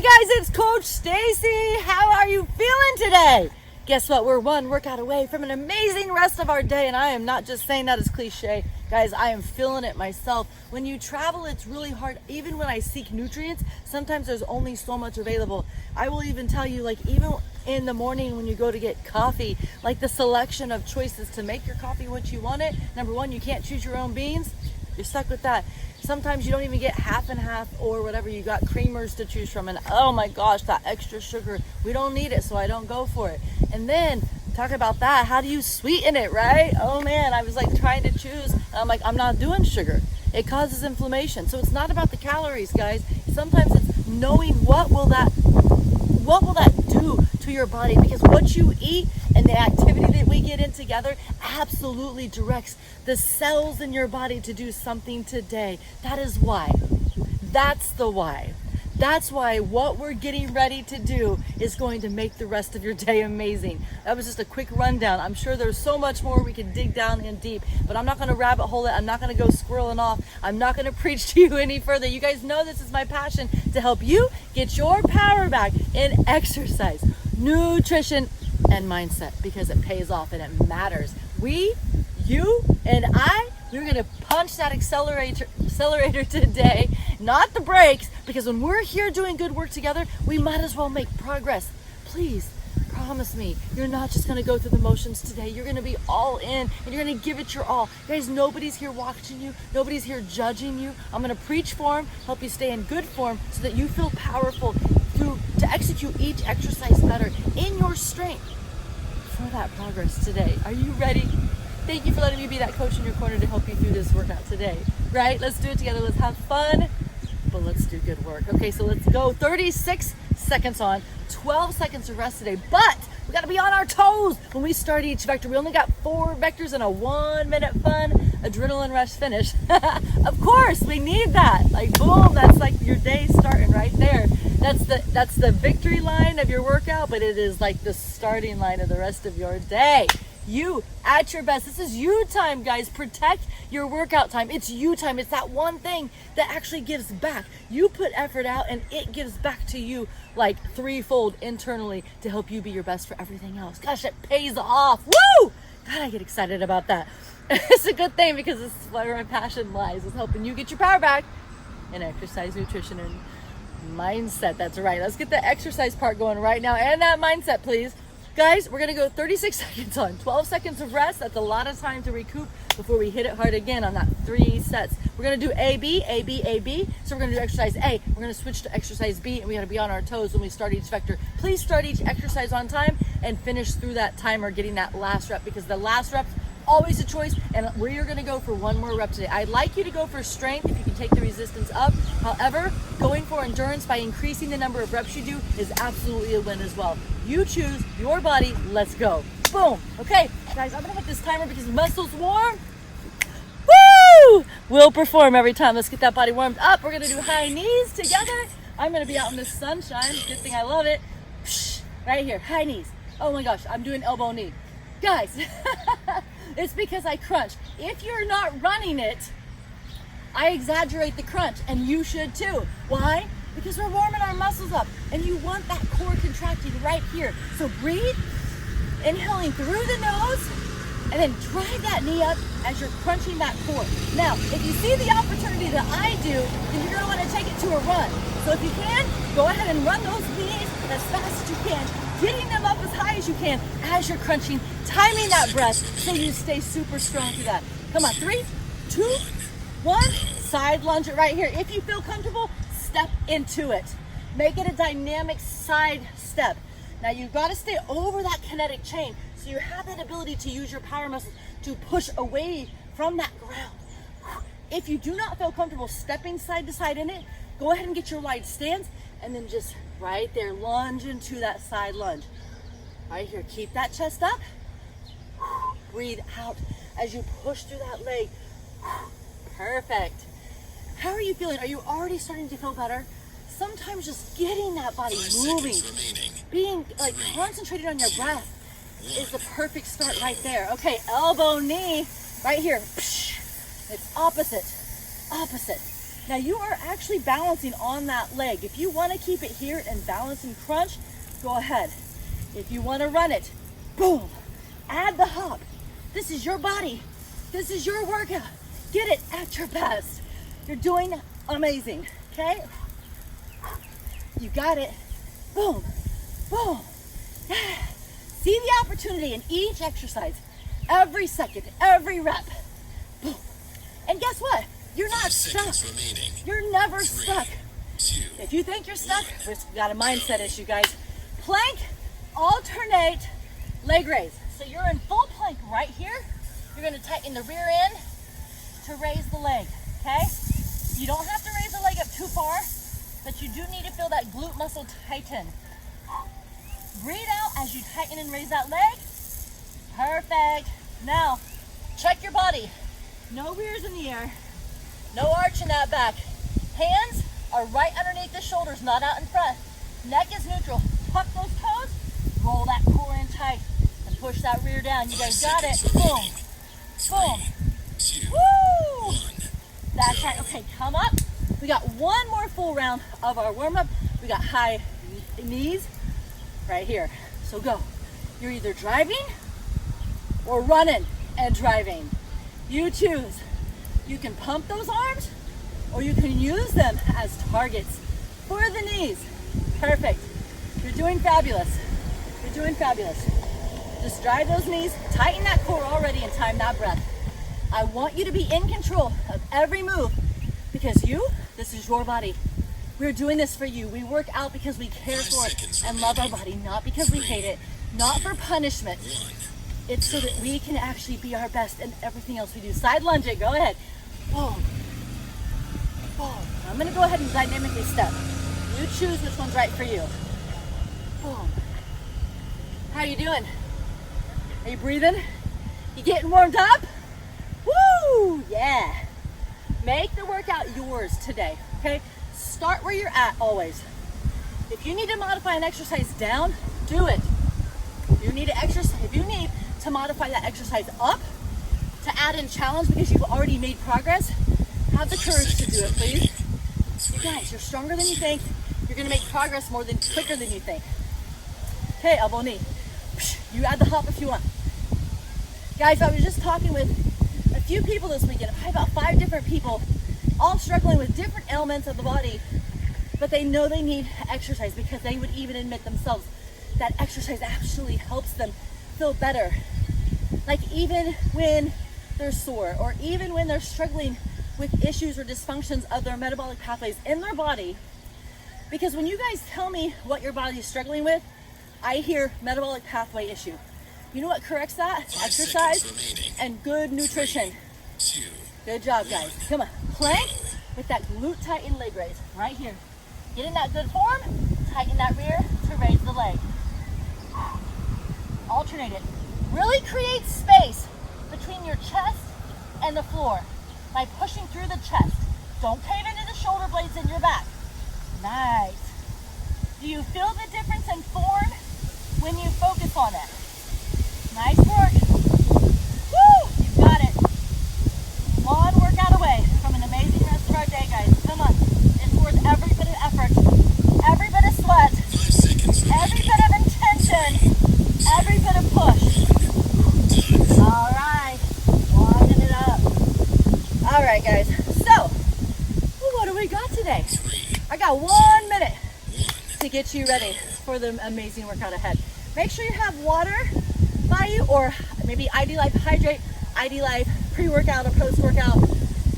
guys, it's Coach Stacy. How are you feeling today? Guess what? We're one workout away from an amazing rest of our day, and I am not just saying that as cliche. Guys, I am feeling it myself. When you travel, it's really hard. Even when I seek nutrients, sometimes there's only so much available. I will even tell you, like, even in the morning when you go to get coffee, like the selection of choices to make your coffee what you want it. Number one, you can't choose your own beans. You're stuck with that. Sometimes you don't even get half and half or whatever. You got creamers to choose from, and oh my gosh, that extra sugar, we don't need it, so I don't go for it. And then talk about that, how do you sweeten it, right? Oh man, I was like trying to choose, and I'm like, I'm not doing sugar. It causes inflammation. So it's not about the calories, guys. Sometimes it's knowing what will that do to your body, because what you eat and the activity that we get in together absolutely directs the cells in your body to do something today. That is why. That's the why. That's why what we're getting ready to do is going to make the rest of your day amazing. That was just a quick rundown. I'm sure there's so much more we can dig down in deep, but I'm not going to rabbit hole it. I'm not going to go squirreling off. I'm not going to preach to you any further. You guys know this is my passion, to help you get your power back in exercise, nutrition, and mindset, because it pays off and it matters. You and we're going to punch that accelerator today, not the brakes, because when we're here doing good work together, we might as well make progress. Please promise me you're not just going to go through the motions today. You're going to be all in and you're going to give it your all. Guys, nobody's here watching you. Nobody's here judging you. I'm going to preach form, help you stay in good form so that you feel powerful to execute each exercise better in your strength for that progress today. Are you ready? Thank you for letting me be that coach in your corner to help you through this workout today, right? Let's do it together. Let's have fun, but let's do good work. Okay, so let's go. 36 seconds on, 12 seconds of rest today, but we gotta be on our toes when we start each vector. We only got 4 vectors and a 1-minute fun adrenaline rush finish. Of course, we need that. Like, boom, that's like your day starting right there. That's the victory line of your workout, but it is like the starting line of the rest of your day. You at your best. This is you time, guys. Protect your workout time. It's you time. It's that one thing that actually gives back. You put effort out and it gives back to you like threefold internally to help you be your best for everything else. Gosh, it pays off. Woo! God, I get excited about that. It's a good thing, because this is where my passion lies, is helping you get your power back in exercise, nutrition, and mindset. That's right. Let's get the exercise part going right now, and that mindset, please. Guys, we're gonna go 36 seconds on, 12 seconds of rest. That's a lot of time to recoup before we hit it hard again on that 3 sets. We're gonna do A, B, A, B, A, B. So we're gonna do exercise A. We're gonna switch to exercise B, and we gotta be on our toes when we start each vector. Please start each exercise on time and finish through that timer, getting that last rep, because the last rep's always a choice, and we're gonna go for 1 more rep today. I'd like you to go for strength if you can take the resistance up. However, going for endurance by increasing the number of reps you do is absolutely a win as well. You choose your body. Let's go. Boom. Okay, guys, I'm gonna hit this timer because muscles warm. Woo! We'll perform every time. Let's get that body warmed up. We're gonna do high knees together. I'm gonna be out in the sunshine. Good thing I love it. Right here, high knees. Oh my gosh, I'm doing elbow knee. Guys, it's because I crunch. If you're not running it, I exaggerate the crunch, and you should too. Why? Because we're warming our muscles up, and you want that core contracting right here. So breathe, inhaling through the nose, and then drive that knee up as you're crunching that core. Now, if you see the opportunity that I do, then you're gonna wanna take it to a run. So if you can, go ahead and run those knees as fast as you can, getting them up as high as you can as you're crunching, timing that breath so you stay super strong through that. Come on, 3, 2, 1, side lunge it right here. If you feel comfortable, step into it. Make it a dynamic side step. Now you've got to stay over that kinetic chain so you have that ability to use your power muscles to push away from that ground. If you do not feel comfortable stepping side to side in it, go ahead and get your wide stance, and then just right there, lunge into that side lunge. Right here, keep that chest up. Breathe out as you push through that leg. Perfect. How are you feeling? Are you already starting to feel better? Sometimes just getting that body moving, being like concentrated on your breath is the perfect start right there. Okay, elbow knee right here. It's opposite, opposite. Now you are actually balancing on that leg. If you want to keep it here and balance and crunch, go ahead. If you want to run it, boom, add the hop. This is your body. This is your workout. Get it at your best. You're doing amazing, okay? You got it. Boom, boom. See the opportunity in each exercise, every second, every rep. Boom. And guess what? You're not stuck. You're never stuck. If you think you're stuck, we've got a mindset issue, guys. Plank, alternate, leg raise. So you're in full plank right here. You're gonna tighten the rear end to raise the leg, okay? You don't have to raise the leg up too far, but you do need to feel that glute muscle tighten. Breathe out as you tighten and raise that leg. Perfect. Now, check your body. No rears in the air. No arch in that back. Hands are right underneath the shoulders, not out in front. Neck is neutral. Tuck those toes. Roll that core in tight and push that rear down. You guys got it. Boom. Boom. Woo! That's right. Okay, come up. We got one more full round of our warm-up. We got high knees right here. So go. You're either driving or running and driving. You choose. You can pump those arms or you can use them as targets for the knees. Perfect. You're doing fabulous. You're doing fabulous. Just drive those knees, tighten that core already, and time that breath. I want you to be in control of every move because this is your body. We're doing this for you. We work out because we care for it and love our body, not because we hate it, not for punishment. It's so that we can actually be our best in everything else we do. Side lunge it, go ahead. Boom. Boom. I'm gonna go ahead and dynamically step. You choose which one's right for you. Boom. How you doing? Are you breathing? You getting warmed up? Woo! Yeah. Make the workout yours today, okay? Start where you're at always. If you need to modify an exercise down, do it. If you need to modify that exercise up, to add in challenge because you've already made progress, have the courage to do it, please. Guys, you're stronger than you think. You're gonna make progress quicker than you think. Okay, elbow knee. You add the hop if you want. Guys, I was just talking with a few people this weekend, probably about 5 different people, all struggling with different ailments of the body, but they know they need exercise because they would even admit themselves that exercise actually helps them feel better. Like even when they're sore or even when they're struggling with issues or dysfunctions of their metabolic pathways in their body. Because when you guys tell me what your body is struggling with, I hear metabolic pathway issue. You know what corrects that? Exercise and good nutrition. Good job, guys. Come on. Plank with that glute tighten leg raise right here. Get in that good form. Tighten that rear to raise the leg. Alternate it. Really create space between your chest and the floor by pushing through the chest. Don't cave into the shoulder blades in your back. Nice. Do you feel the difference in form when you focus on it? Nice work. Woo! You got it. One workout away from an amazing rest of our day, guys. Come on. It's worth every bit of effort, every bit of sweat, every bit of intention, every bit of push. All right. Walking it up. All right, guys. So, what do we got today? I got 1 minute to get you ready for the amazing workout ahead. Make sure you have water by you, or maybe ID Life Hydrate, ID Life pre-workout or post-workout.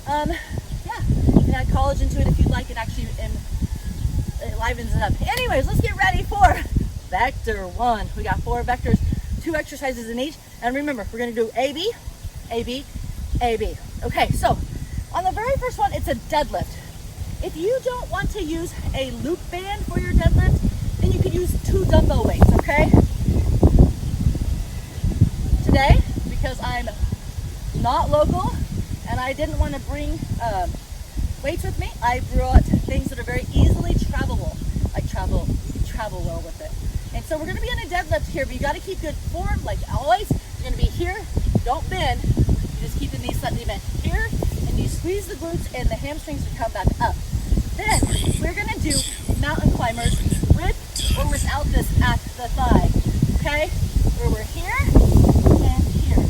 Yeah, you can add collagen into it if you'd like. It actually it livens it up. Anyways, let's get ready for Vector 1. We got 4 vectors, 2 exercises in each. And remember, we're gonna do AB, AB, AB. Okay, so on the very first one, it's a deadlift. If you don't want to use a loop band for your deadlift, then you could use 2 dumbbell weights, okay? Today, because I'm not local and I didn't want to bring weights with me, I brought things that are very easily travelable. Like travel well with it. And so we're going to be in a deadlift here, but you got to keep good form like always. You're going to be here, don't bend. You just keep the knees slightly bent here, and you squeeze the glutes and the hamstrings to come back up. Then we're gonna do mountain climbers with or without this at the thigh, okay? Where we're here and here.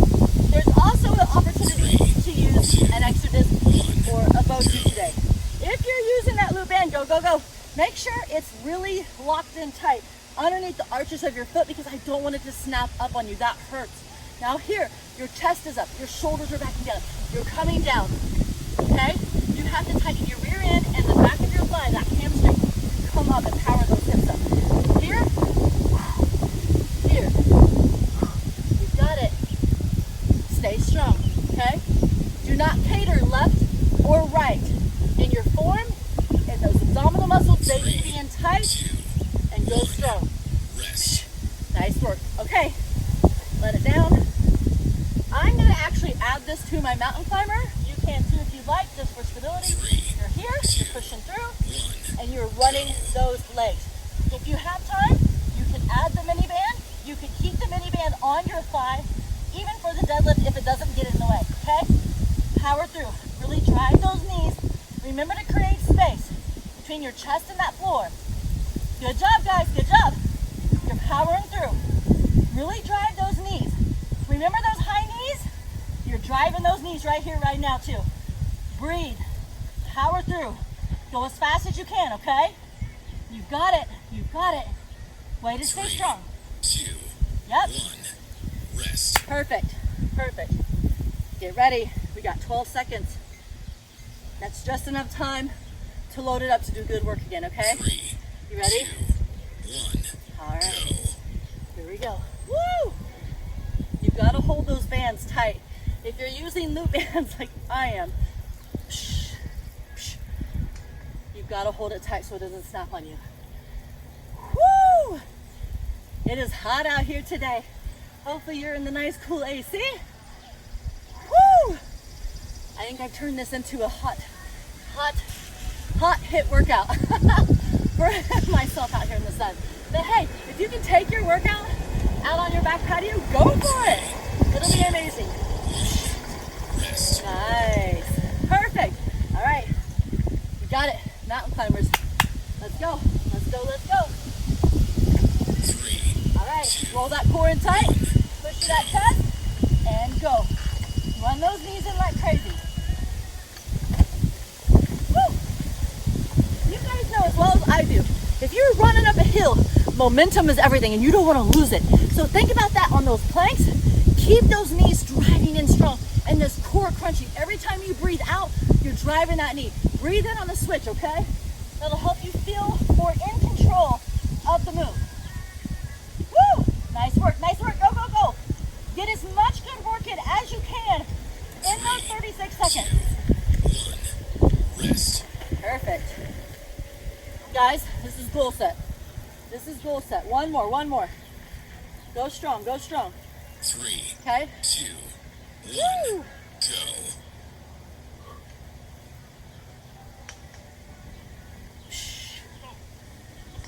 There's also an opportunity to use an extra disc or a bow tube today. If you're using that loop band, go, go, go. Make sure it's really locked in tight underneath the arches of your foot because I don't want it to snap up on you. That hurts. Now here, your chest is up, your shoulders are backing down, you're coming down, okay? You have to tighten your rear end and the back of your thigh, that hamstring, come up and power those hips up. Here, here, you got it. Stay strong, okay? Do not cater left or right. In your form, and those abdominal muscles, they need to be in tight, and go strong. Nice work. Okay, let it down. I'm gonna actually add this to my mountain climber. You can too if you like, just for stability. You're here, you're pushing through, and you're running those legs. If you have time, you can add the mini band. You can keep the mini band on your thigh, even for the deadlift if it doesn't get in the way, okay? Power through, really drive those knees. Remember to create space between your chest and that floor. Good job, guys, good job. You're powering through. Really drive those knees. Remember those high knees? You're driving those knees right here, right now, too. Breathe. Power through. Go as fast as you can, okay? You've got it. You've got it. Way to stay strong. 2, Yep. 1, rest. Perfect. Perfect. Get ready. We got 12 seconds. That's just enough time to load it up to do good work again, okay? 3, You ready? 2, 1, All right. go. Here we go. Woo! You've got to hold those bands tight. If you're using loop bands like I am, you've got to hold it tight so it doesn't snap on you. Woo! It is hot out here today. Hopefully you're in the nice cool AC. Woo! I think I've turned this into a hot HIIT workout for myself out here in the sun. But hey, if you can take your workout out on your back patio, go for it. It'll be amazing. Nice. Perfect. All right. You got it. Mountain climbers. Let's go. Let's go. Let's go. 3. All right. Roll that core in tight. Push to that chest. And go. Run those knees in like crazy. Woo! You guys know as well as I do, if you're running up a hill, momentum is everything and you don't want to lose it. So think about that on those planks. Keep those knees driving in strong and this core crunching. Every time you breathe out, you're driving that knee. Breathe in on the switch, okay? That'll help you feel more in control of the move. Woo! Nice work, nice work. Go, go, go. Get as much good work in as you can in those 36 seconds. 1, rest. Perfect. Guys, this is goal set. This is goal set. One more, one more. Go strong, go strong. 3, Okay? 2, 1, Woo! go.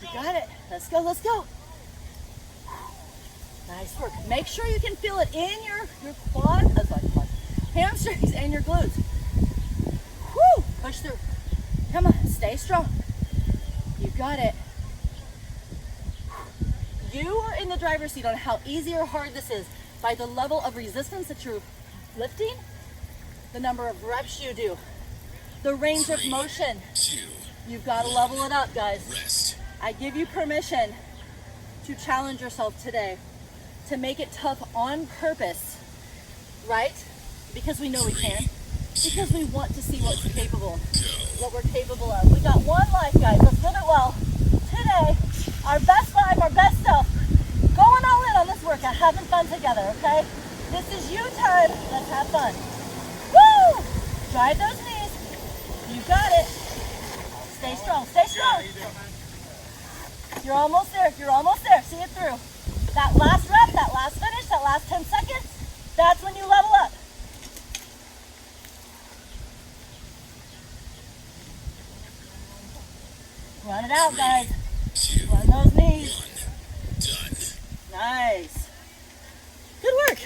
You got it. Let's go, let's go. Nice work. Make sure you can feel it in your quad, hamstrings and your glutes. Woo! Push through. Come on, stay strong. You got it. You are in the driver's seat on how easy or hard this is by the level of resistance that you're lifting, the number of reps you do, the range of 3, motion. 2, You've got to level it up, guys. rest. I give you permission to challenge yourself today, to make it tough on purpose, right? Because we know we can. Because we want to see what we're capable of. We got one life, guys. Let's live it well. Today, our best life, our best self. Going all in on this workout, having fun together, okay? This is you time. Let's have fun. Woo! Drive those knees. You got it. Stay strong. Stay strong. You're almost there. You're almost there. See it through. That last rep, that last finish, that last 10 seconds, that's when you level up. Run it out, guys. 2, Run those knees. 1, done. Nice. Good work.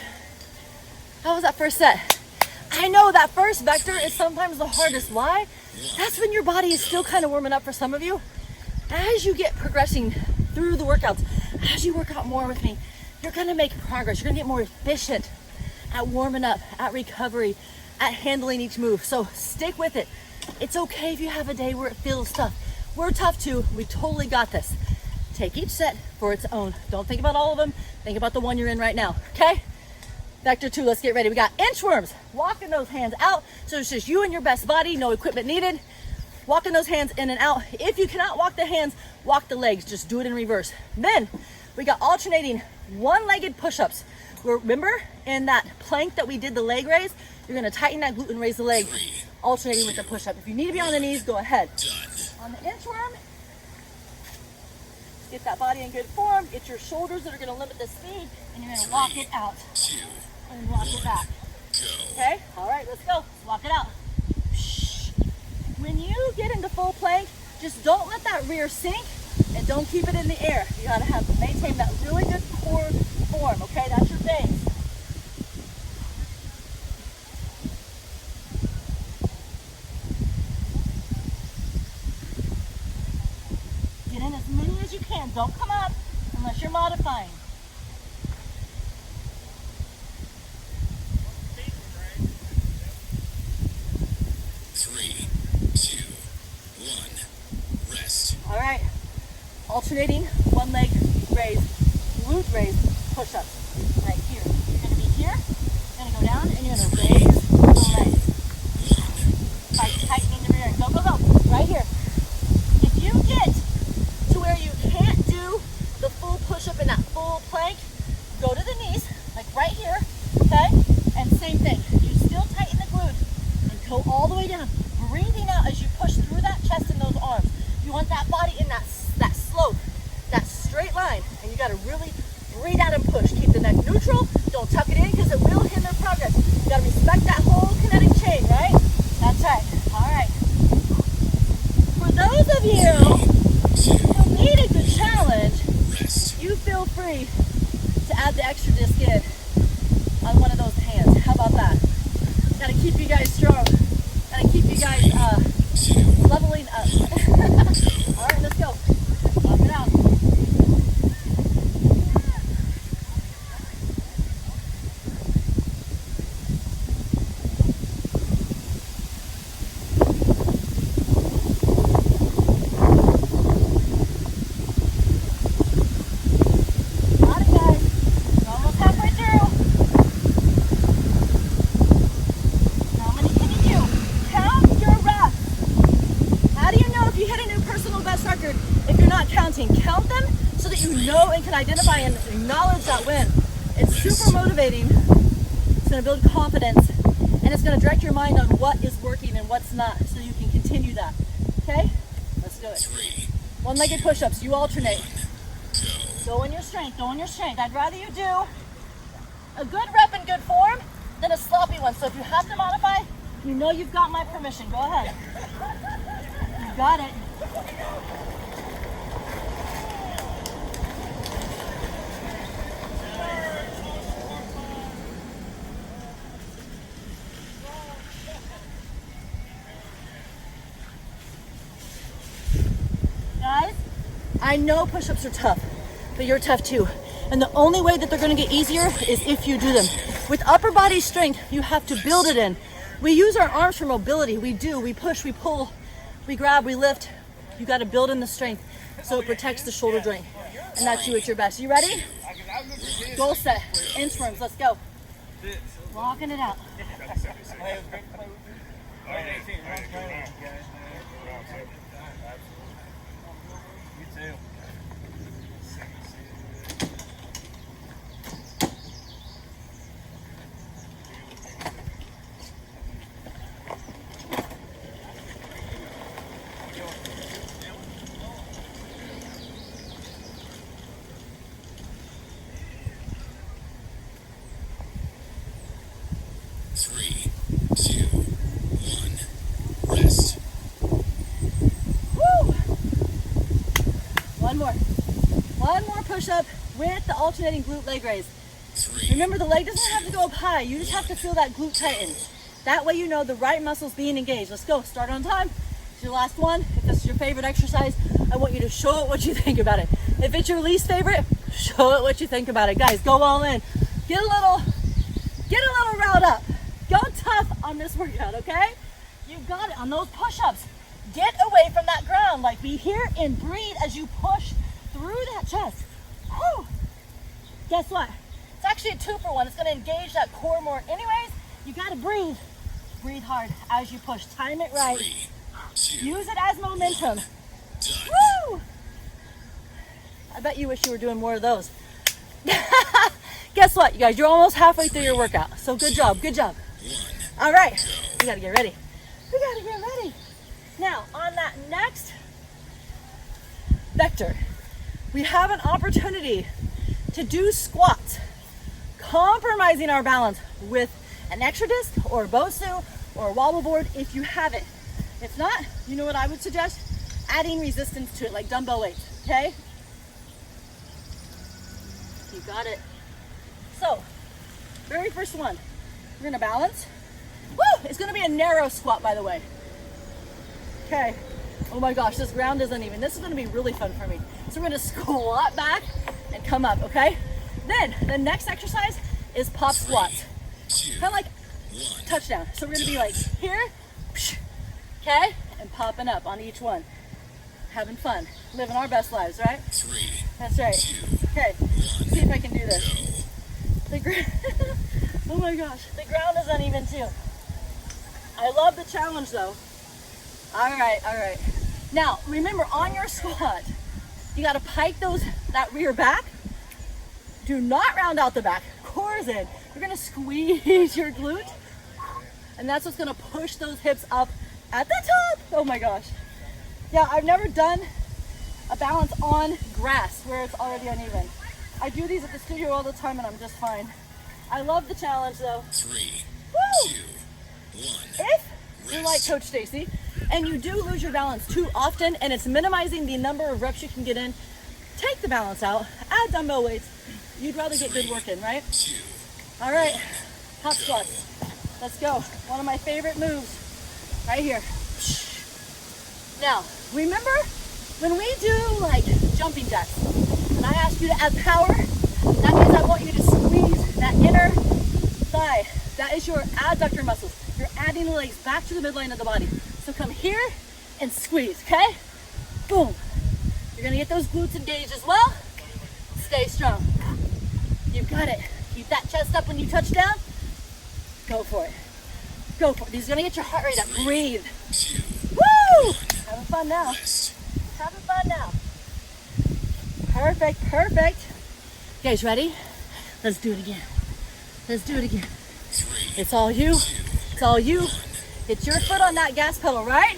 How was that first set? I know that first vector is sometimes the hardest. Why? That's when your body is still kind of warming up for some of you. As you get progressing through the workouts, as you work out more with me, you're gonna make progress. You're gonna get more efficient at warming up, at recovery, at handling each move. So stick with it. It's okay if you have a day where it feels tough. We're tough too. We totally got this. Take each set for its own. Don't think about all of them. Think about the one you're in right now, okay? Vector 2, let's get ready. We got inchworms. Walking those hands out. So it's just you and your best body, no equipment needed. Walking those hands in and out. If you cannot walk the hands, walk the legs. Just do it in reverse. Then we got alternating one-legged push-ups. Remember in that plank that we did the leg raise? You're gonna tighten that glute and raise the leg, alternating with the push-up. If you need to be on the knees, go ahead. On the inchworm, get that body in good form. Get your shoulders that are gonna limit the speed, and you're gonna walk it out. And walk it back. Okay? All right, let's go. Let's walk it out. When you get into full plank, just don't let that rear sink and don't keep it in the air. You gotta maintain that really good core form, okay? That's your base. Get in as many as you can. Don't come up unless you're modifying. All right, alternating one leg raise, glute raise, push-ups. Right here. You're gonna be here, you're gonna go down, and you're gonna raise the leg. By tightening the rear end. Go, go, go. Right here. If you get to where you can't do the full push-up in that full plank, go to the knees, like right here, okay? And same thing. You still tighten the glute and go all the way down. Breathing out as you push through that chest and those arms. You want that body in that slope, that straight line, and you gotta really breathe out and push. Keep the neck neutral, don't tuck it in because it will hinder progress. You gotta respect that whole kinetic chain, right? That's right, all right. For those of you who need a good challenge, you feel free to add the extra disc in on one of those hands. How about that? Gotta keep you guys strong. Gotta keep you guys leveling up. All right, let's go. Walk it out. Got it, guys. We're almost halfway through. How many can you do? Count your reps. How do you know if you hit a new personal best record if you're not counting? Count them so that you know and can identify and acknowledge that win. It's super motivating. It's going to build confidence, and it's going to direct your mind on what is working and what's not so you can continue that. Okay? Let's do it. One-legged push-ups. You alternate. Go in your strength. Go in your strength. I'd rather you do a good rep in good form than a sloppy one. So if you have to modify, you know you've got my permission. Go ahead. You got it. Guys, I know push-ups are tough, but you're tough too. And the only way that they're gonna get easier is if you do them. With upper body strength, you have to build it in. We use our arms for mobility. We do, we push, we pull, we grab, we lift. You gotta build in the strength so it protects the shoulder joint. And that's you at your best. You ready? Goal set, inchworms, let's go. Walking it out. You too. One more push-up with the alternating glute leg raise. Remember, the leg doesn't have to go up high. You just have to feel that glute tighten. That way you know the right muscles being engaged. Let's go, start on time. It's your last one. If this is your favorite exercise, I want you to show it what you think about it. If it's your least favorite, show it what you think about it. Guys, go all in. Get a little riled up. Go tough on this workout, okay? You got it on those push-ups. Get away from that ground. Like, be here and breathe as you push through that chest. Whew. Guess what? It's actually a 2-for-1. It's gonna engage that core more. Anyways, you gotta breathe. Breathe hard as you push. Time it right. 3, 2, Use it as momentum. done. Woo! I bet you wish you were doing more of those. Guess what, you guys? You're almost halfway through your workout. So good job, good job. 1, All right, we gotta get ready. We gotta get ready. Now, on that next vector, we have an opportunity to do squats, compromising our balance with an extra disc or a BOSU or a wobble board if you have it. If not, you know what I would suggest? Adding resistance to it, like dumbbell weights, okay? You got it. So, very first one, we're gonna balance. Woo! It's gonna be a narrow squat, by the way. Okay. Oh my gosh, this ground isn't even. This is gonna be really fun for me. So we're gonna squat back and come up, okay? Then, the next exercise is pop squats. 2, Kind of like 1, touchdown. So we're gonna be like here, okay? And popping up on each one. Having fun, living our best lives, right? 3, That's right. 2, Okay, 1, see if I can do this. go. Oh my gosh, the ground is uneven too. I love the challenge though. All right. Now, remember on your squat, you gotta pike that rear back. Do not round out the back, core's in. You're gonna squeeze your glute, and that's what's gonna push those hips up at the top. Oh my gosh. Yeah, I've never done a balance on grass where it's already uneven. I do these at the studio all the time and I'm just fine. I love the challenge though. 3, Woo! 2, 1. If you're like Coach Stacy and you do lose your balance too often and it's minimizing the number of reps you can get in, take the balance out, add dumbbell weights. You'd rather get good work in, right? 2, All right, hop squats. Let's go. One of my favorite moves right here. Now, remember when we do like jumping jacks and I ask you to add power, that means I want you to squeeze that inner thigh. That is your adductor muscles. You're adding the legs back to the midline of the body. So come here and squeeze, okay? Boom. You're gonna get those glutes engaged as well. Stay strong. You've got it. Keep that chest up when you touch down. Go for it. Go for it. This is gonna get your heart rate up. Breathe. 2, Woo! Having fun now. rest. Having fun now. Perfect. You guys ready? Let's do it again. 3, It's all you. It's all you. Get your foot on that gas pedal, right?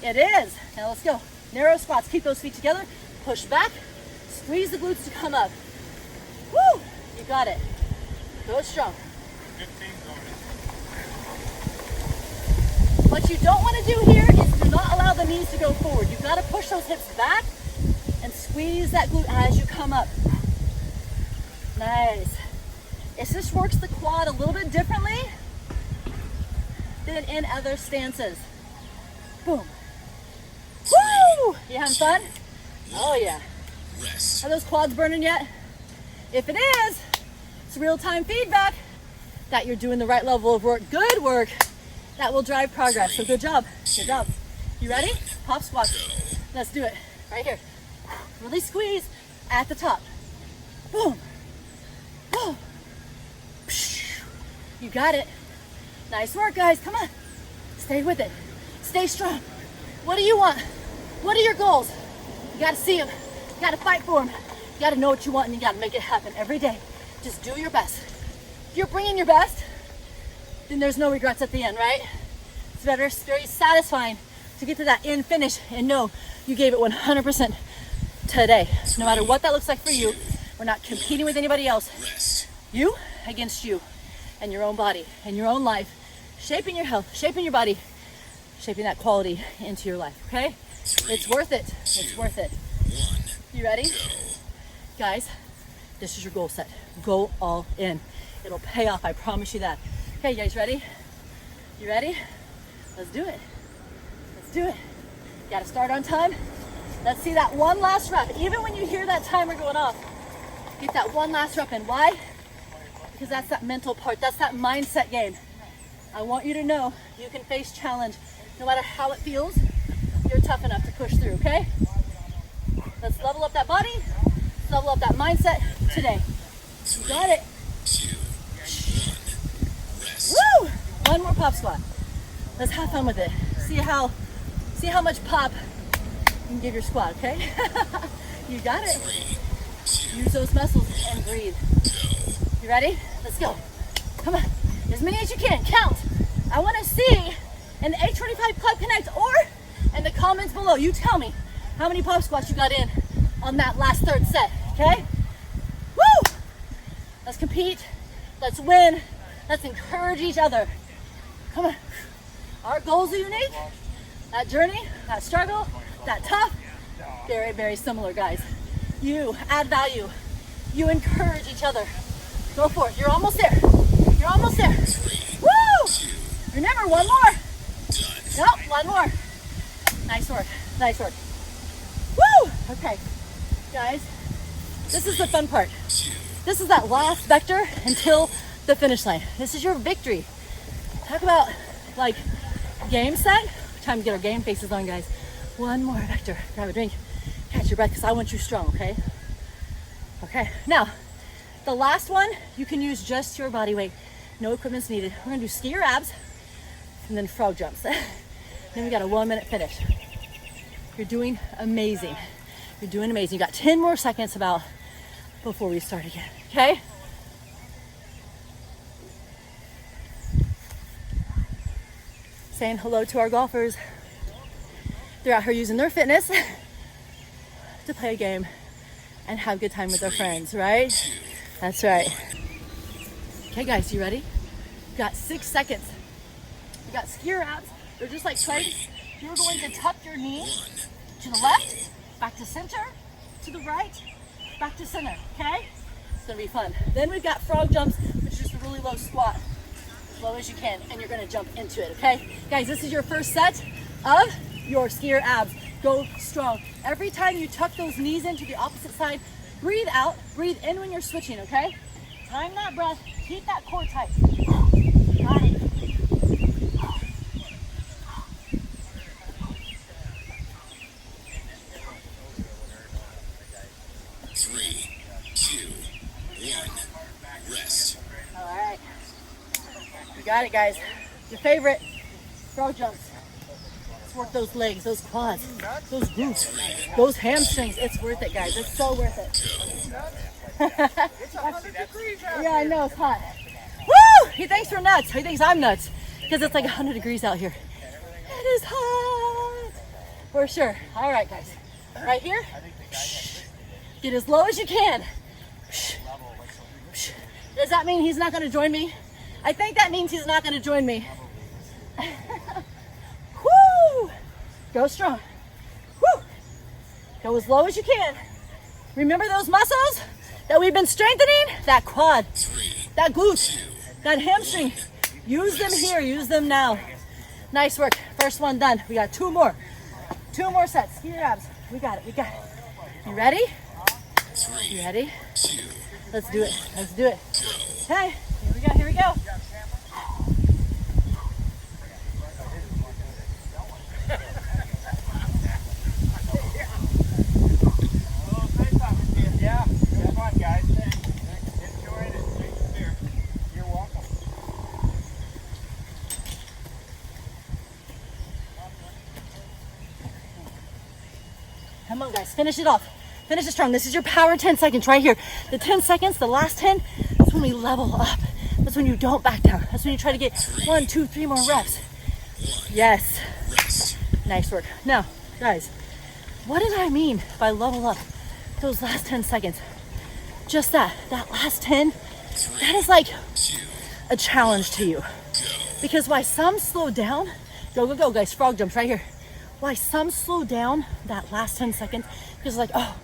It is. Now let's go. Narrow squats. Keep those feet together. Push back. Squeeze the glutes to come up. Woo! You got it. Go strong. 15 going. What you don't want to do here is do not allow the knees to go forward. You've got to push those hips back and squeeze that glute as you come up. Nice. It just works the quad a little bit differently than in other stances. Boom. Woo! You having fun? Oh yeah. Rest. Are those quads burning yet? If it is, it's real-time feedback that you're doing the right level of work. Good work. That will drive progress. So good job. Good job. You ready? Pop squats. Let's do it. Right here. Really squeeze at the top. Boom. Boom. You got it. Nice work, guys. Come on. Stay with it. Stay strong. What do you want? What are your goals? You got to see them. You got to fight for them. You got to know what you want and you got to make it happen every day. Just do your best. If you're bringing your best, then there's no regrets at the end, right? It's very satisfying to get to that end finish and know you gave it 100% today. No matter what that looks like for you, we're not competing with anybody else. Rest. You against you and your own body and your own life, shaping your health, shaping your body, shaping that quality into your life, okay? It's worth it. It's worth it. 1, You ready? go. Guys, this is your goal set. Go all in. It'll pay off, I promise you that. Okay, you guys ready? You ready? Let's do it. Let's do it. Gotta start on time. Let's see that one last rep. Even when you hear that timer going off, get that one last rep in. Why? Because that's that mental part. That's that mindset game. I want you to know you can face challenge. No matter how it feels, you're tough enough to push through, okay? Let's level up that body. Let's level up that mindset today. You got it. 2, 1, rest. Woo! One more pop squat. Let's have fun with it. See how much pop you can give your squat, okay? You got it. 3, 2, Use those muscles and breathe. go. You ready? Let's go. Come on. As many as you can. Count. I want to see in the H45 Connect or in the comments below. You tell me how many pop squats you got in on that last third set, okay? Woo! Let's compete. Let's win. Let's encourage each other. Come on. Our goals are unique. That journey, that struggle, that tough, very, very similar, guys. You add value. You encourage each other. Go for it. You're almost there. You're almost there. 3, Woo! 2, Remember, one more. done. Nope, one more. Nice work. Nice work. Woo! Okay, guys, this is the fun part. 2, This is that last vector until the finish line. This is your victory. Talk about like game set. Time to get our game faces on, guys. One more vector. Grab a drink. Catch your breath because I want you strong, okay? Okay, now, the last one, you can use just your body weight. No equipment's needed. We're gonna do ski or abs and then frog jumps. Then we got a 1 minute finish. You're doing amazing. You're doing amazing. You got 10 more seconds about before we start again, okay? Saying hello to our golfers. They're out here using their fitness to play a game and have a good time with their friends, right? That's right. Okay, guys, you ready? You got 6 seconds. You got skier abs. They're just like planks. You're going to tuck your knee to the left, back to center, to the right, back to center, okay? It's gonna be fun. Then we've got frog jumps, which is just a really low squat, as low as you can, and you're gonna jump into it, okay? Guys, this is your first set of your skier abs. Go strong. Every time you tuck those knees into the opposite side, breathe out, breathe in when you're switching, okay? Time that breath, keep that core tight. Got it. 3, 2, 1, rest. All right. You got it, guys. Your favorite frog jumps. Let's work those legs, those quads, those glutes, those hamstrings. It's worth it, guys. It's so worth it. Yeah, I know, it's hot. Woo! He thinks we're nuts. He thinks I'm nuts because it's like 100 degrees out here. It is hot. For sure. All right, guys. Right here. Get as low as you can. Does that mean he's not going to join me? I think that means he's not going to join me. Woo! Go strong. Woo! Go as low as you can. Remember those muscles that we've been strengthening? That quad, 3, that glute, that hamstring. Use them here. Use them now. Nice work. First one done. We got 2 more. 2 more sets. Ski your abs. We got it. We got it. You ready? 3, You ready? 2, Let's do it. Let's do it. go. Okay. Here we go. Here we go. Yeah, good fun, guys. Enjoyed it. Thanks for beer. You're welcome. Come on, guys. Finish it off. Finish it strong. This is your power 10 seconds right here. The 10 seconds, the last 10, that's when we level up. That's when you don't back down. That's when you try to get 1, 2, 3 more reps. Yes. Rest. Nice work. Now, guys, what did I mean by level up those last 10 seconds? Just that last 10, that is like 2, a challenge to you. go. Because why some slow down, go, guys, frog jumps right here. Why some slow down that last 10 seconds, because like, oh,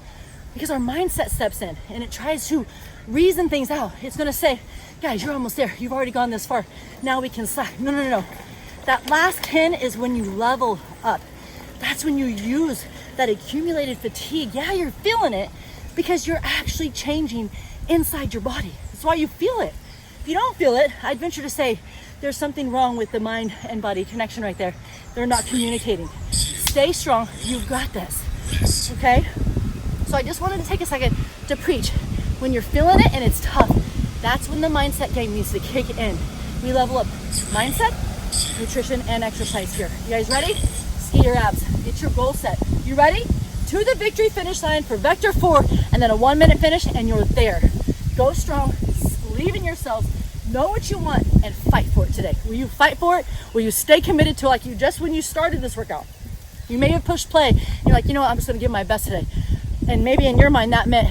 because our mindset steps in and it tries to reason things out. It's gonna say, guys, you're almost there. You've already gone this far. Now we can slack. No. That last 10 is when you level up. That's when you use that accumulated fatigue. Yeah, you're feeling it because you're actually changing inside your body. That's why you feel it. If you don't feel it, I'd venture to say there's something wrong with the mind and body connection right there. They're not communicating. Stay strong. You've got this. Okay? So I just wanted to take a second to preach. When you're feeling it and it's tough, that's when the mindset game needs to kick in. We level up mindset, nutrition, and exercise here. You guys ready? Ski your abs. Get your goal set. You ready? To the victory finish line for Vector 4, and then a 1-minute finish, and you're there. Go strong. Believe in yourselves. Know what you want and fight for it today. Will you fight for it? Will you stay committed to like you just when you started this workout? You may have pushed play. You're like, you know what? I'm just going to give my best today. And maybe in your mind that meant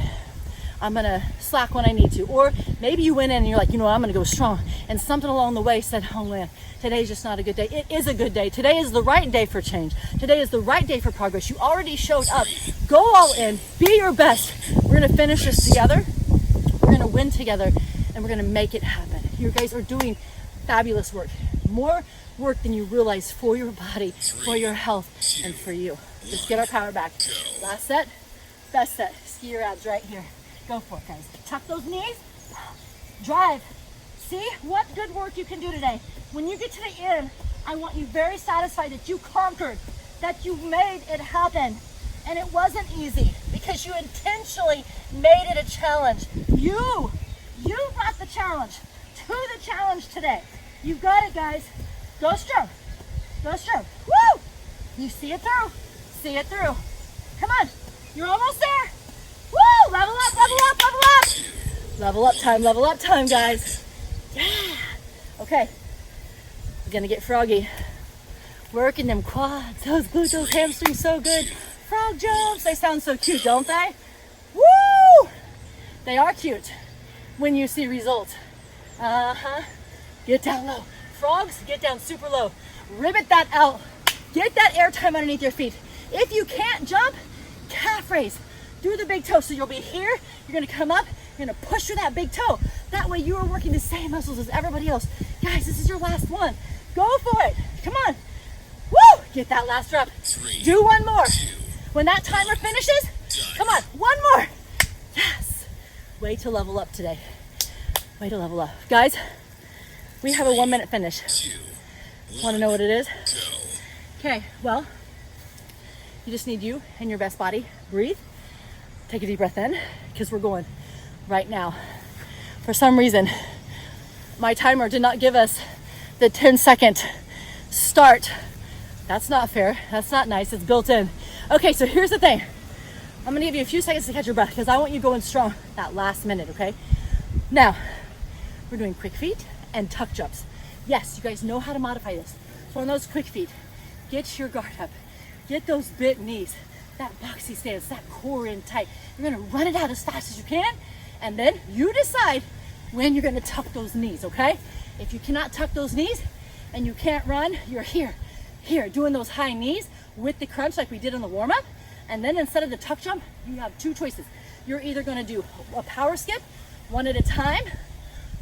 I'm going to slack when I need to. Or maybe you went in and you're like, you know what? I'm going to go strong. And something along the way said, oh man, today's just not a good day. It is a good day. Today is the right day for change. Today is the right day for progress. You already showed up. Go all in. Be your best. We're going to finish this together. We're going to win together. And we're going to make it happen. You guys are doing fabulous work. More work than you realize for your body, for your health, and for you. Let's get our power back. Last set, best set. Ski your abs right here. Go for it, guys. Tuck those knees. Drive. See what good work you can do today. When you get to the end, I want you very satisfied that you conquered, that you made it happen. And it wasn't easy because you intentionally made it a challenge. You brought the challenge to the challenge today. You've got it, guys. Go strong. Go strong. Woo! You see it through. See it through. Come on. You're almost there. Woo! Level up, level up, level up. Level up time, guys. Yeah. Okay. We're gonna get froggy. Working them quads, those glutes, those hamstrings, so good. Frog jumps, they sound so cute, don't they? Woo! They are cute when you see results. Get down low. Frogs, get down super low. Ribbit that out. Get that air time underneath your feet. If you can't jump, calf raise. Do the big toe. So you'll be here, you're gonna come up, you're gonna push through that big toe. That way you are working the same muscles as everybody else. Guys, this is your last one. Go for it. Come on. Woo! Get that last rep. Do one more. When that timer finishes, come on, one more. Yes. Way to level up today. Way to level up. Guys, we have a 1-minute finish. Want to know what it is? Okay, well, you just need you and your best body. Breathe. Take a deep breath in because we're going right now. For some reason, my timer did not give us the 10-second start. That's not fair. That's not nice. It's built in. Okay, so here's the thing. I'm going to give you a few seconds to catch your breath because I want you going strong that last minute, okay? Now, we're doing quick feet and tuck jumps. Yes, you guys know how to modify this. So on those quick feet, get your guard up. Get those bent knees, that boxy stance, that core in tight. You're gonna run it out as fast as you can, and then you decide when you're gonna tuck those knees, okay? If you cannot tuck those knees and you can't run, you're here, doing those high knees with the crunch like we did in the warm-up. And then instead of the tuck jump, you have two choices. You're either gonna do a power skip, one at a time,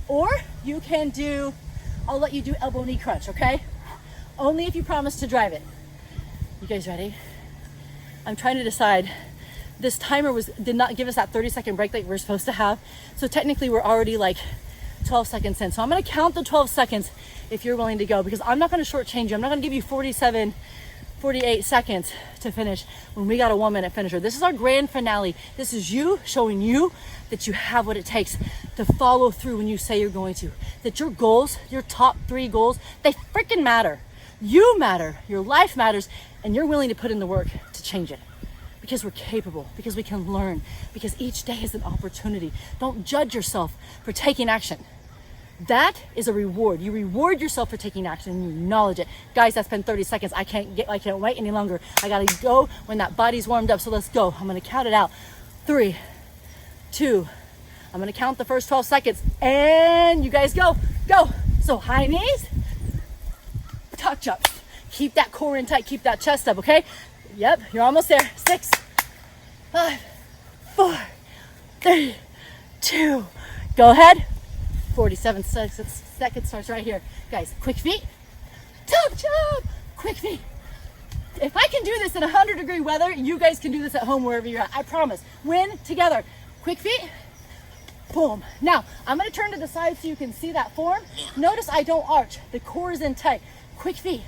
or you can do, I'll let you do elbow knee crunch, okay? Only if you promise to drive it. You guys ready? I'm trying to decide. This timer did not give us that 30-second break that we're supposed to have. So technically we're already like 12 seconds in. So I'm gonna count the 12 seconds if you're willing to go, because I'm not gonna shortchange you. I'm not gonna give you 48 seconds to finish when we got a 1-minute finisher. This is our grand finale. This is you showing you that you have what it takes to follow through when you say you're going to. That your goals, your top 3 goals, they freaking matter. You matter, your life matters, and you're willing to put in the work to change it. Because we're capable, because we can learn, because each day is an opportunity. Don't judge yourself for taking action. That is a reward. You reward yourself for taking action and you acknowledge it. Guys, that's been 30 seconds. I can't wait any longer. I gotta go when that body's warmed up. So let's go. I'm gonna count it out. 3, 2, I'm gonna count the first 12 seconds and you guys go. So high knees, tuck jumps. Keep that core in tight, keep that chest up, okay? Yep, you're almost there. 6, 5, 4, 3, 2, go ahead. 47 seconds starts right here. Guys, quick feet, top job, quick feet. If I can do this in 100-degree weather, you guys can do this at home wherever you're at. I promise. Win together. Quick feet. Boom. Now, I'm going to turn to the side so you can see that form. Notice I don't arch. The core is in tight. Quick feet.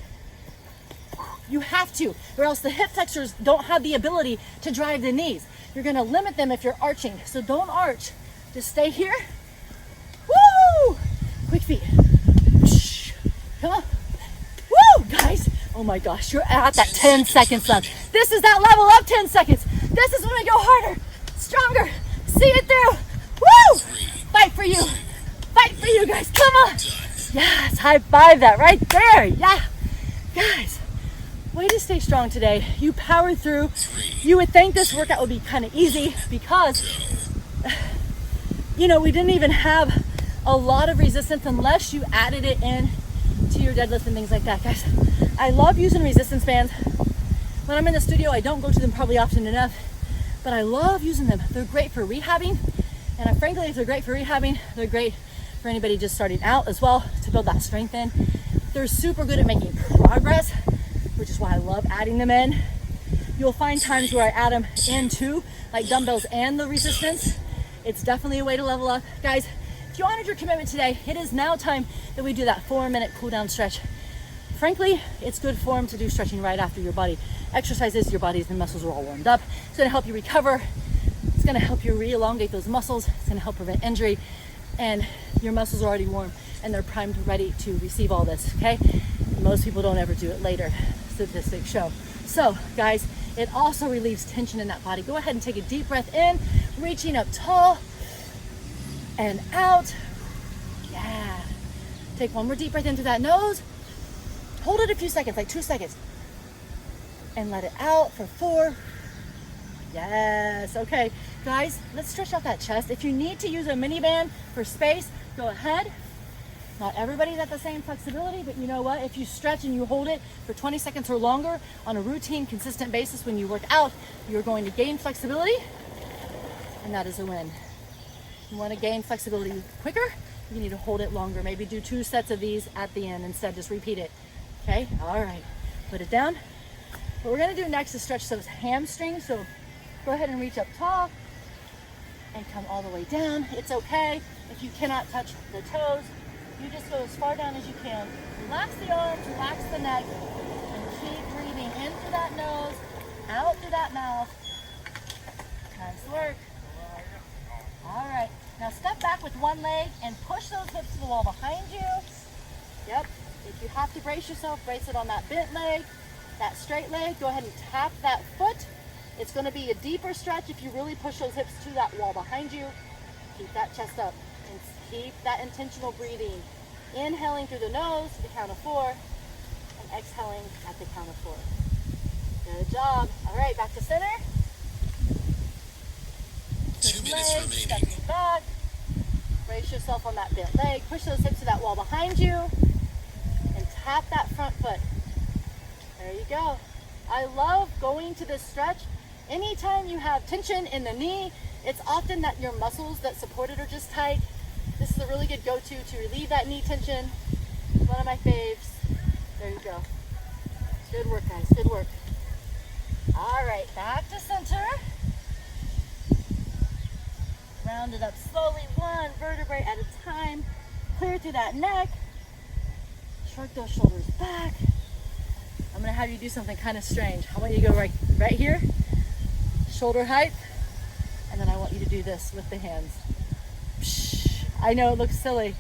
You have to, or else the hip flexors don't have the ability to drive the knees. You're going to limit them if you're arching. So don't arch. Just stay here. Woo! Quick feet. Come on. Woo, guys. Oh my gosh, you're at that 10 seconds left. This is that level up 10 seconds. This is when we go harder, stronger. See it through. Woo! Fight for you. Fight for you, guys. Come on. Yes, high five that right there. Yeah. Guys, way to stay strong today. You powered through. You would think this workout would be kind of easy because, you know, we didn't even have a lot of resistance unless you added it in to your deadlift and things like that, guys. I love using resistance bands. When I'm in the studio, I don't go to them probably often enough, but I love using them. They're great for rehabbing, and frankly, if they're great for rehabbing, they're great for anybody just starting out as well to build that strength in. They're super good at making progress, which is why I love adding them in. You'll find times where I add them in too, like dumbbells and the resistance. It's definitely a way to level up. Guys, if you honored your commitment today, it is now time that we do that 4-minute cool down stretch. Frankly, it's good form to do stretching right after your body exercises. Your bodies and muscles are all warmed up. It's going to help you recover. It's going to help you re-elongate those muscles. It's going to help prevent injury. And your muscles are already warm and they're primed, ready to receive all this, okay? Most people don't ever do it later, statistics show. So, guys, it also relieves tension in that body. Go ahead and take a deep breath in, reaching up tall and out. Yeah. Take one more deep breath in through that nose. Hold it a few seconds, like 2 seconds. And let it out for 4. Yes, okay. Guys, let's stretch out that chest. If you need to use a mini band for space, go ahead. Not everybody's at the same flexibility, but you know what? If you stretch and you hold it for 20 seconds or longer on a routine, consistent basis when you work out, you're going to gain flexibility, and that is a win. You want to gain flexibility quicker, you need to hold it longer. Maybe do 2 sets of these at the end instead, just repeat it. Okay, all right, put it down. What we're gonna do next is stretch those hamstrings. So go ahead and reach up tall and come all the way down. It's okay if you cannot touch the toes. You just go as far down as you can. Relax the arms, relax the neck, and keep breathing in through that nose, out through that mouth. Nice work. All right, now step back with one leg and push those hips to the wall behind you. Yep, if you have to brace yourself, brace it on that bent leg, that straight leg. Go ahead and tap that foot. It's gonna be a deeper stretch if you really push those hips to that wall behind you. Keep that chest up and keep that intentional breathing. Inhaling through the nose to the count of 4 and exhaling at the count of 4. Good job. All right, back to center. 2 minutes remaining. Stepping back. Brace yourself on that bent leg. Push those hips to that wall behind you and tap that front foot. There you go. I love going to this stretch. Anytime you have tension in the knee, it's often that your muscles that support it are just tight. This is a really good go-to to relieve that knee tension. One of my faves. There you go. Good work, guys. Good work. All right, back to center. Round it up slowly, 1 vertebrae at a time. Clear through that neck. Shrug those shoulders back. I'm gonna have you do something kind of strange. I want you to go right here, shoulder height, and then I want you to do this with the hands. I know it looks silly.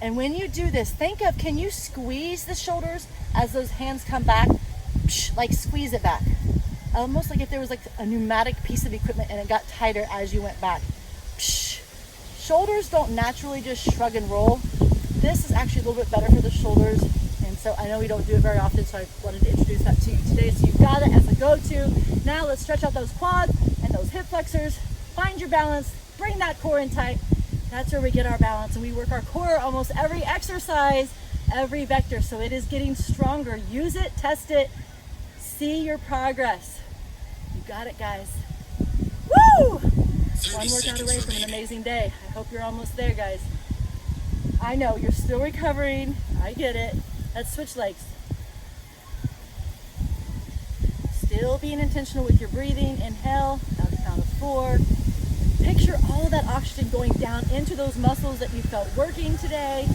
And when you do this, think of, can you squeeze the shoulders as those hands come back? Like squeeze it back. Almost like if there was like a pneumatic piece of equipment and it got tighter as you went back. Shoulders don't naturally just shrug and roll. This is actually a little bit better for the shoulders. And so I know we don't do it very often, so I wanted to introduce that to you today. So you've got it as a go-to. Now let's stretch out those quads and those hip flexors. Find your balance, bring that core in tight. That's where we get our balance, and we work our core almost every exercise, every vector. So it is getting stronger. Use it, test it, see your progress. You got it, guys. Woo! One workout away from an amazing day. I hope you're almost there, guys. I know you're still recovering. I get it. Let's switch legs. Still being intentional with your breathing. Inhale, out the count of 4. Picture all of that oxygen going down into those muscles that you felt working today.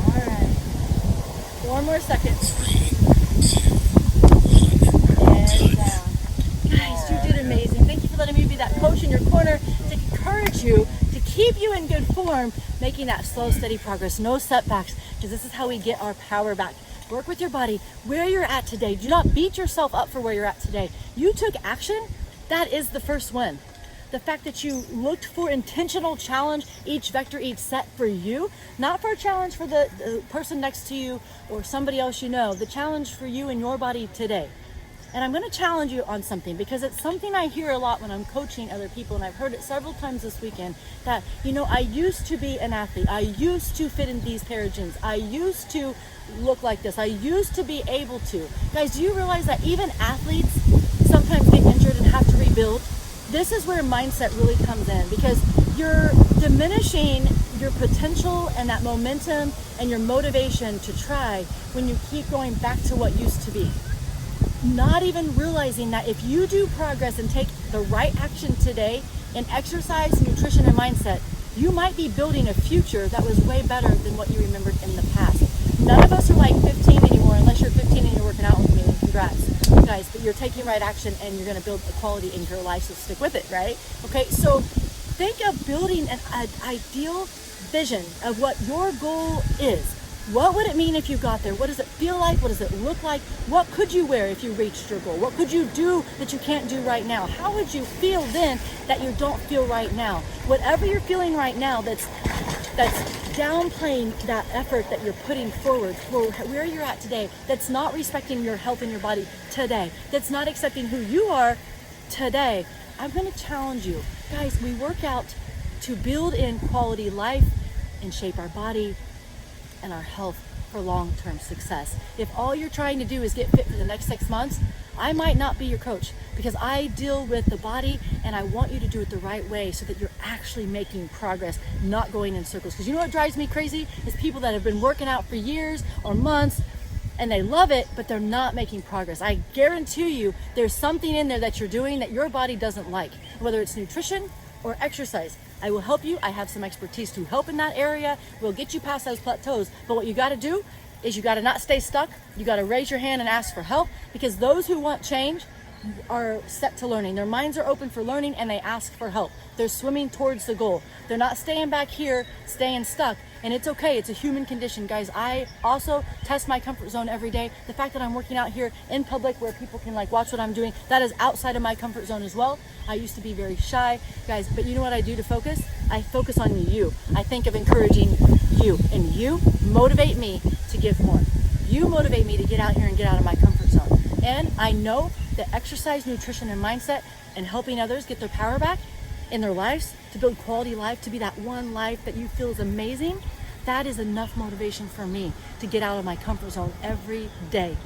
All right. 4 more seconds. 3, 2, 1. And down. Guys, you did amazing. Thank you for letting me be that coach in your corner to encourage you, to keep you in good form, making that slow, steady progress. No setbacks, because this is how we get our power back. Work with your body where you're at today. Do not beat yourself up for where you're at today. You took action. That is the first win. The fact that you looked for intentional challenge, each vector, each set for you, not for a challenge for the person next to you or somebody else you know, the challenge for you and your body today. And I'm going to challenge you on something, because it's something I hear a lot when I'm coaching other people, and I've heard it several times this weekend, that, you know, I used to be an athlete. I used to fit in these pair of jeans. I used to look like this. I used to be able to. Guys, do you realize that even athletes sometimes get injured and have to rebuild? This is where mindset really comes in, because you're diminishing your potential and that momentum and your motivation to try when you keep going back to what used to be. Not even realizing that if you do progress and take the right action today in exercise, nutrition, and mindset, you might be building a future that was way better than what you remembered in the past. None of us are like 15 anymore, unless you're 15 and you're working out with me. Congrats, guys, but you're taking right action and you're going to build equality in your life, so stick with it, right? Okay, so think of building an ideal vision of what your goal is. What would it mean if you got there? What does it feel like? What does it look like? What could you wear if you reached your goal? What could you do that you can't do right now? How would you feel then that you don't feel right now? Whatever you're feeling right now that's downplaying that effort that you're putting forward for where you're at today, that's not respecting your health and your body today, that's not accepting who you are today, I'm going to challenge you. Guys, we work out to build in quality life and shape our body and our health for long-term success. If all you're trying to do is get fit for the next 6 months, I might not be your coach, because I deal with the body and I want you to do it the right way so that you're actually making progress, not going in circles. Because you know what drives me crazy is people that have been working out for years or months and they love it, but they're not making progress. I guarantee you there's something in there that you're doing that your body doesn't like, whether it's nutrition or exercise. I will help you. I have some expertise to help in that area. We'll get you past those plateaus. But what you got to do is you got to not stay stuck. You got to raise your hand and ask for help, because those who want change are set to learning. Their minds are open for learning and they ask for help. They're swimming towards the goal. They're not staying back here, staying stuck. And it's okay. It's a human condition, guys. I also test my comfort zone every day. The fact that I'm working out here in public where people can like watch what I'm doing, that is outside of my comfort zone as well. I used to be very shy, guys, but you know what I do to focus? I focus on you. I think of encouraging you, and you motivate me to give more. You motivate me to get out here and get out of my comfort zone. And I know that exercise, nutrition, and mindset, and helping others get their power back in their lives, to build quality life, to be that one life that you feel is amazing, that is enough motivation for me to get out of my comfort zone every day.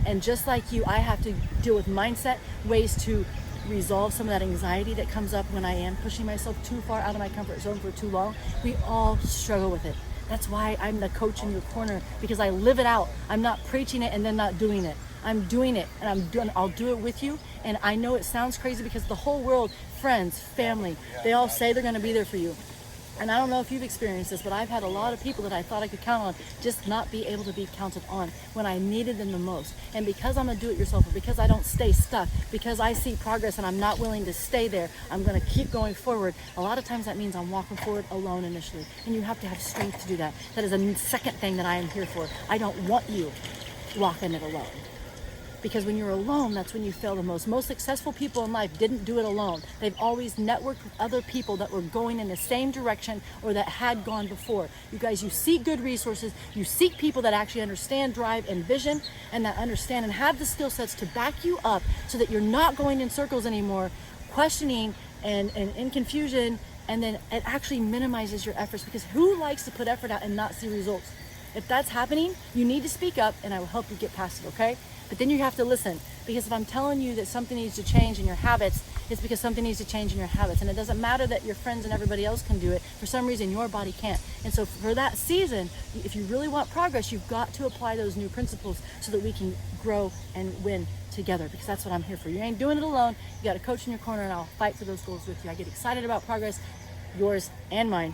And just like you, I have to deal with mindset, ways to resolve some of that anxiety that comes up when I am pushing myself too far out of my comfort zone for too long. We all struggle with it. That's why I'm the coach in your corner, because I live it out. I'm not preaching it and then not doing it. I'm doing it, and I'll do it with you. And I know it sounds crazy, because the whole world, friends, family, they all say they're going to be there for you. And I don't know if you've experienced this, but I've had a lot of people that I thought I could count on just not be able to be counted on when I needed them the most. And because I'm a do-it-yourselfer, because I don't stay stuck, because I see progress and I'm not willing to stay there, I'm going to keep going forward. A lot of times that means I'm walking forward alone initially. And you have to have strength to do that. That is a second thing that I am here for. I don't want you walking it alone. Because when you're alone, that's when you fail the most. Most successful people in life didn't do it alone. They've always networked with other people that were going in the same direction or that had gone before. You guys, you seek good resources. You seek people that actually understand drive and vision, and that understand and have the skill sets to back you up so that you're not going in circles anymore, questioning and in confusion, and then it actually minimizes your efforts, because who likes to put effort out and not see results? If that's happening, you need to speak up, and I will help you get past it, okay? But then you have to listen, because if I'm telling you that something needs to change in your habits It's because something needs to change in your habits. And it doesn't matter that your friends and everybody else can do it. For some reason, your body can't. And so for that season, if you really want progress, you've got to apply those new principles so that we can grow and win together, because that's what I'm here for. You ain't doing it alone. You got a coach in your corner, and I'll fight for those goals with you. I get excited about progress, yours and mine.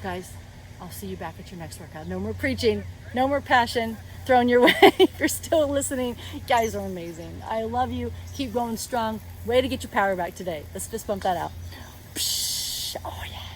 Guys, I'll see you back at your next workout. No more preaching, no more passion thrown your way. If you're still listening, you guys are amazing. I love you. Keep going strong. Way to get your power back today. Let's just bump that out. Oh yeah.